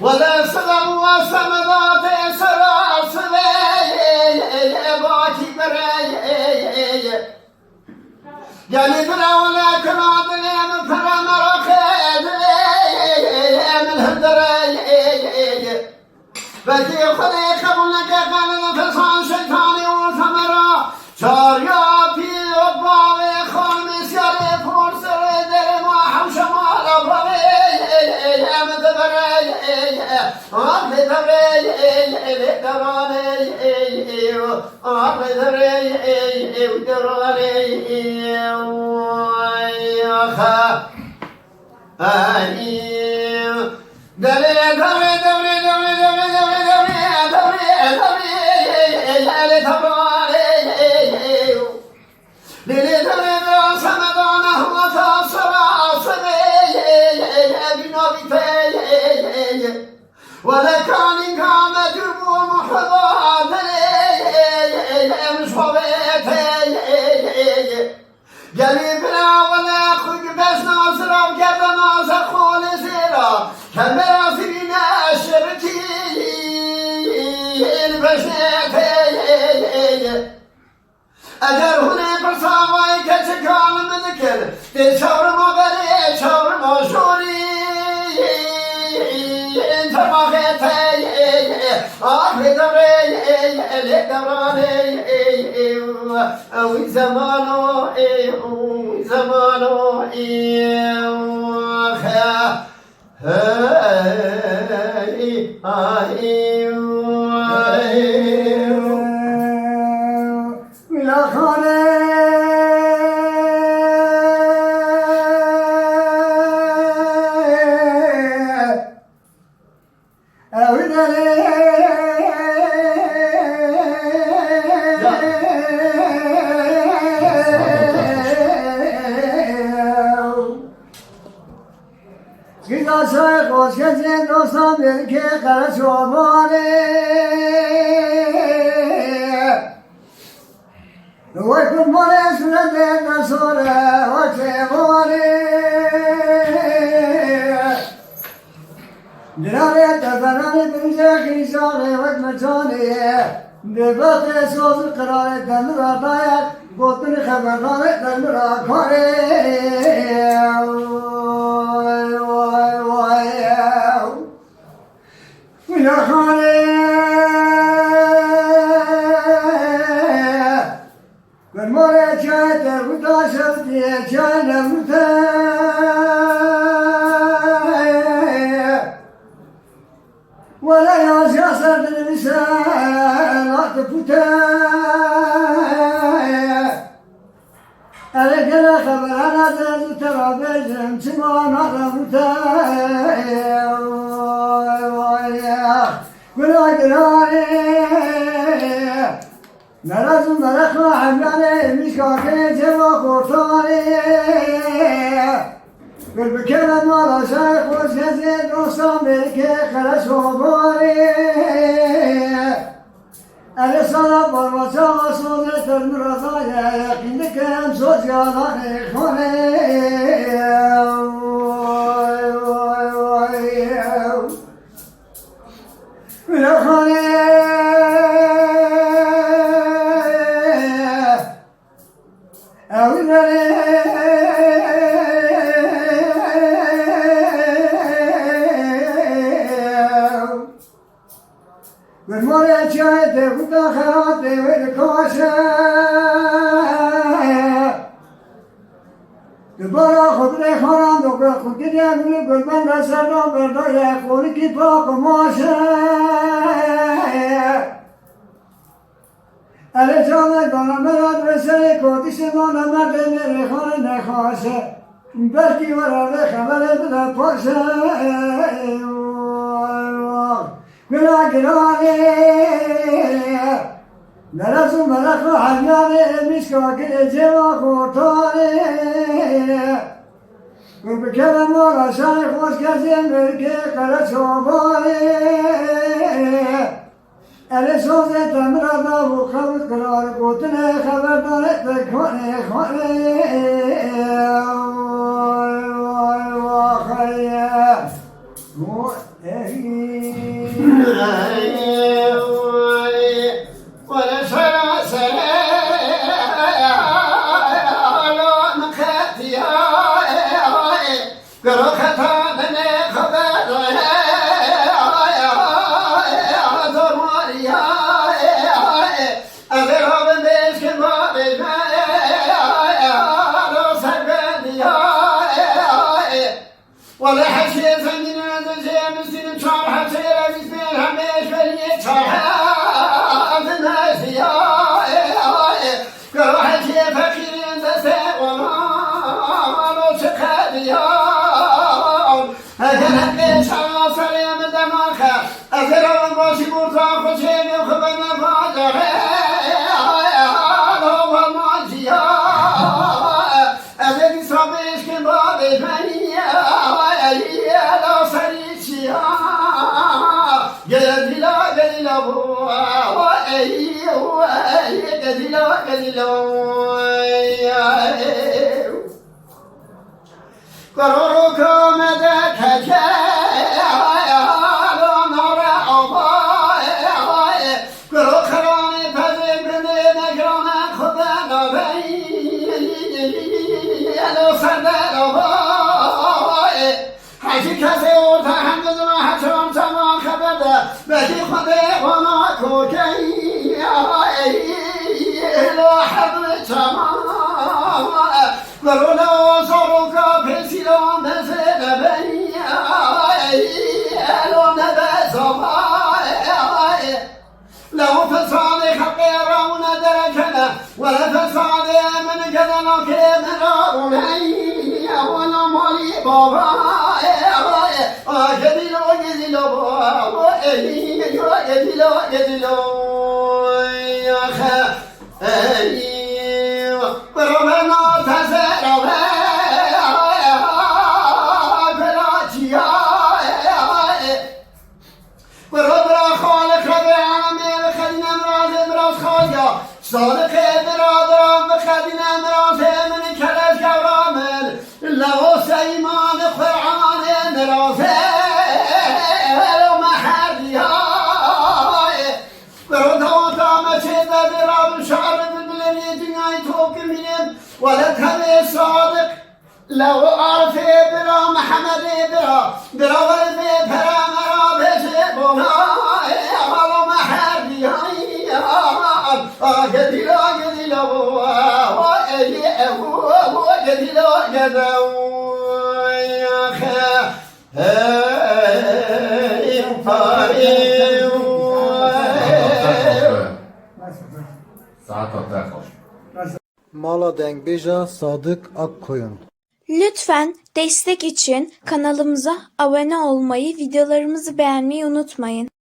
ولا سلام وسمدات سراسلي باكي براي يعني بلا ولا كناد لي من فرا مرخد من هدري بكي خليك قبلك قال نفسان شيطاني وثمرا شاريا في وباوي خامس يالي فرس در ما حوش مال بري من دبري أرض دري دراني أرض دري دراني خا دري دري دري دري دري دري دري دري ولا كان جرم محضات مش جليبنا ولا خلق بس ناصرا وجد ناصر خول سيرا كبرا فينا شرتي البشنتي اگر هنه برساوای كتكال مذكر تشاور ما بري شاور ما شوري انت ما غيتي دوراني او زمانو Güla gülane Merazu merakı halyane Mişka güleceğime kurtane Gülbü kerem ola şayh hoş gezin Mülki kara çobane Eli söz etem rada bu kavut kırar Kutune haberdar etmek kone kone Vay vay vay Bu ولا حشيت من هذا جامس شرح سير في هميش بني شرح الناس يا كروح شي فقير تسع وما شقاد يا هذا ليش عاصر يا مدمخ أزرع الماشي مرتاح وشيء وخبنا فاجر هو الماجيا أبي صبيش كباب بني يا لو سريشيا قديلا قديلا قديلا قديلا قرركم ذاك کسی او تحمل ما حتم تمام خبرده بدی خدا و ما کوکی لو حبل تمام ورونا زروکا پسیلان بزد بنی لو نبزم لو فساد خلق رون دركنا ولا فساد من كذا كمروني ولا مالي بابا جديلو جديلو جديلو جديلو يا خا ايوه ربنا تزرع بلاتيا وربنا خالق رب العالمين خلينا مراز خالق صادق برادران بخلينا مراز من كلاش كرامل لو سيمان قرآن مراز لو محريا وردا دام چه دراب شعر بالبلني دنيا توك منهم ولا كان صادق لو عرف برا محمد برا قلبي برا مرا بشبونا لو محريا جديلا جديلا جديلا جديلا يا خا Mala Dengbija Sadık Akkoyun. Lütfen destek için kanalımıza abone olmayı, videolarımızı beğenmeyi unutmayın.